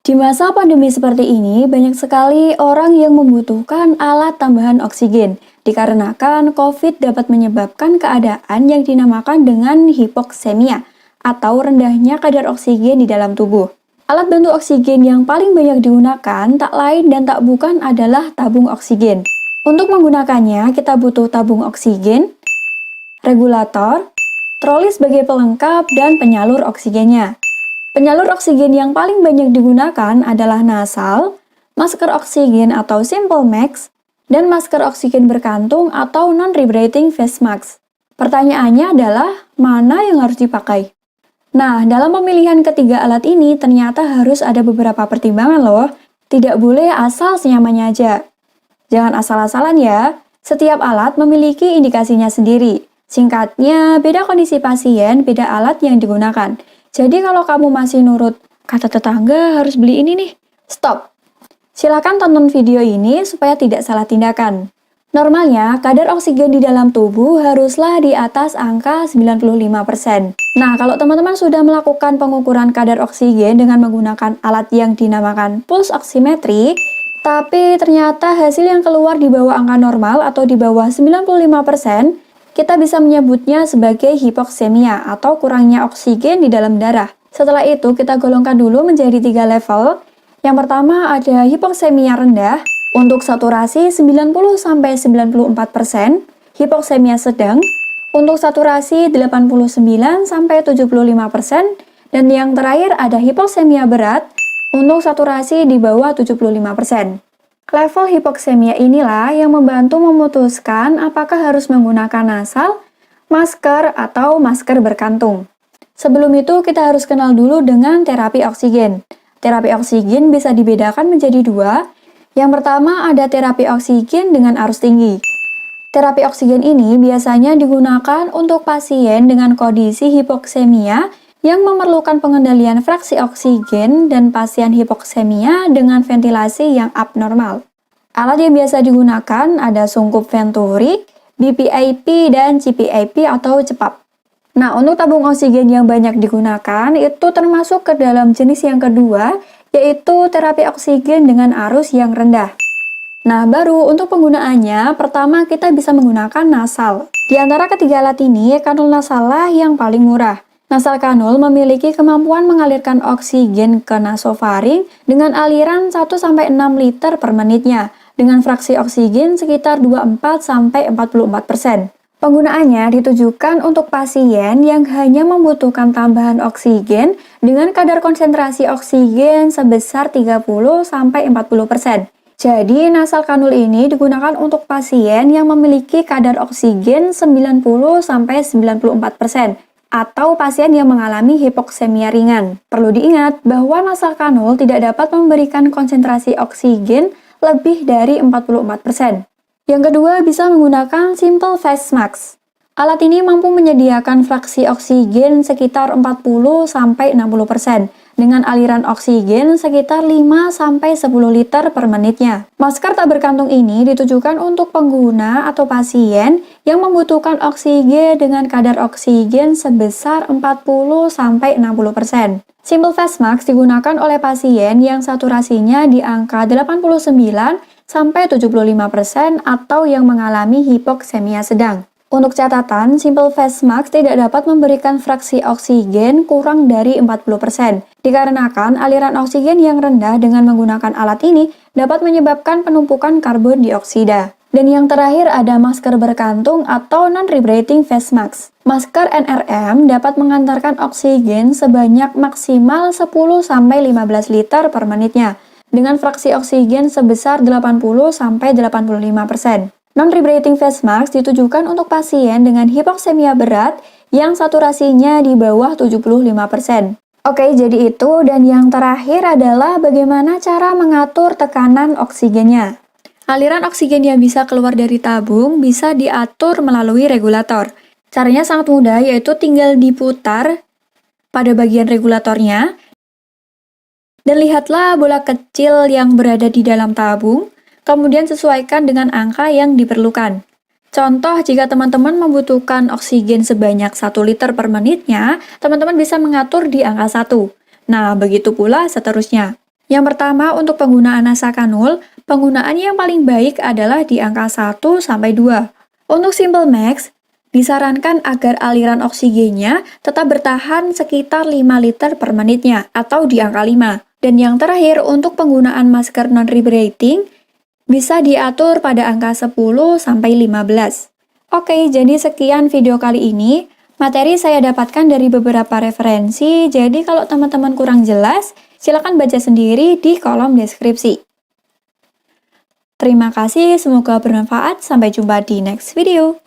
Di masa pandemi seperti ini, banyak sekali orang yang membutuhkan alat tambahan oksigen, dikarenakan COVID dapat menyebabkan keadaan yang dinamakan dengan hipoksemia, atau rendahnya kadar oksigen di dalam tubuh. Alat bantu oksigen yang paling banyak digunakan tak lain dan tak bukan adalah tabung oksigen. Untuk menggunakannya, kita butuh tabung oksigen, regulator, troli sebagai pelengkap, dan penyalur oksigennya. Penyalur oksigen yang paling banyak digunakan adalah nasal, masker oksigen atau Simple Max, dan masker oksigen berkantung atau non-rebreathing face mask. Pertanyaannya adalah, mana yang harus dipakai? Nah, dalam pemilihan ketiga alat ini ternyata harus ada beberapa pertimbangan loh. Tidak boleh asal senyamannya aja. Jangan asal-asalan ya. Setiap alat memiliki indikasinya sendiri. Singkatnya, beda kondisi pasien, beda alat yang digunakan. Jadi kalau kamu masih nurut, kata tetangga harus beli ini nih, stop. Silakan tonton video ini supaya tidak salah tindakan. Normalnya, kadar oksigen di dalam tubuh haruslah di atas angka 95%. Nah, kalau teman-teman sudah melakukan pengukuran kadar oksigen dengan menggunakan alat yang dinamakan pulse oximetry, tapi ternyata hasil yang keluar di bawah angka normal atau di bawah 95%, kita bisa menyebutnya sebagai hipoksemia atau kurangnya oksigen di dalam darah. Setelah itu, kita golongkan dulu menjadi 3 level. Yang pertama ada hipoksemia rendah, untuk saturasi 90-94%, hipoksemia sedang, untuk saturasi 89-75%, dan yang terakhir ada hipoksemia berat, untuk saturasi di bawah 75%. Level hipoksemia inilah yang membantu memutuskan apakah harus menggunakan nasal, masker, atau masker berkantung. Sebelum itu, kita harus kenal dulu dengan terapi oksigen. Terapi oksigen bisa dibedakan menjadi 2. Yang pertama ada terapi oksigen dengan arus tinggi. Terapi oksigen ini biasanya digunakan untuk pasien dengan kondisi hipoksemia yang memerlukan pengendalian fraksi oksigen dan pasien hipoksemia dengan ventilasi yang abnormal. Alat yang biasa digunakan ada sungkup Venturi, BPIP, dan CPIP atau CPAP. Nah, untuk tabung oksigen yang banyak digunakan itu termasuk ke dalam jenis yang kedua, yaitu terapi oksigen dengan arus yang rendah. Nah, baru untuk penggunaannya, pertama kita bisa menggunakan nasal. Di antara ketiga alat ini, kanul nasal lah yang paling murah. Nasal kanul memiliki kemampuan mengalirkan oksigen ke nasofaring dengan aliran 1-6 liter per menitnya, dengan fraksi oksigen sekitar 24-44%. Penggunaannya ditujukan untuk pasien yang hanya membutuhkan tambahan oksigen dengan kadar konsentrasi oksigen sebesar 30-40%. Jadi, nasal kanul ini digunakan untuk pasien yang memiliki kadar oksigen 90-94%. Atau pasien yang mengalami hipoksemia ringan. Perlu diingat bahwa nasal kanul tidak dapat memberikan konsentrasi oksigen lebih dari 44%. Yang kedua, bisa menggunakan Simple Face Mask. Alat ini mampu menyediakan fraksi oksigen sekitar 40-60% dengan aliran oksigen sekitar 5-10 liter per menitnya. Masker tak berkantung ini ditujukan untuk pengguna atau pasien yang membutuhkan oksigen dengan kadar oksigen sebesar 40-60%. Simple Face Mask digunakan oleh pasien yang saturasinya di angka 89-75% atau yang mengalami hipoksemia sedang. Untuk catatan, Simple Face Mask tidak dapat memberikan fraksi oksigen kurang dari 40%. Dikarenakan aliran oksigen yang rendah dengan menggunakan alat ini dapat menyebabkan penumpukan karbon dioksida. Dan yang terakhir ada masker berkantung atau non-rebreathing face mask. Masker NRM dapat mengantarkan oksigen sebanyak maksimal 10-15 liter per menitnya dengan fraksi oksigen sebesar 80-85%. Non-rebreathing face mask ditujukan untuk pasien dengan hipoksemia berat yang saturasinya di bawah 75%. Oke, jadi itu, dan yang terakhir adalah bagaimana cara mengatur tekanan oksigennya. Aliran oksigen yang bisa keluar dari tabung bisa diatur melalui regulator. Caranya sangat mudah, yaitu tinggal diputar pada bagian regulatornya, dan lihatlah bola kecil yang berada di dalam tabung, kemudian sesuaikan dengan angka yang diperlukan. Contoh, jika teman-teman membutuhkan oksigen sebanyak 1 liter per menitnya, teman-teman bisa mengatur di angka 1. Nah, begitu pula seterusnya. Yang pertama, untuk penggunaan Nasakanul, penggunaan yang paling baik adalah di angka 1-2. Untuk Simple Max, disarankan agar aliran oksigennya tetap bertahan sekitar 5 liter per menitnya atau di angka 5. Dan yang terakhir, untuk penggunaan masker non-rebreathing, bisa diatur pada angka 10-15. Oke, jadi sekian video kali ini. Materi saya dapatkan dari beberapa referensi, jadi kalau teman-teman kurang jelas, silakan baca sendiri di kolom deskripsi. Terima kasih, semoga bermanfaat. Sampai jumpa di next video.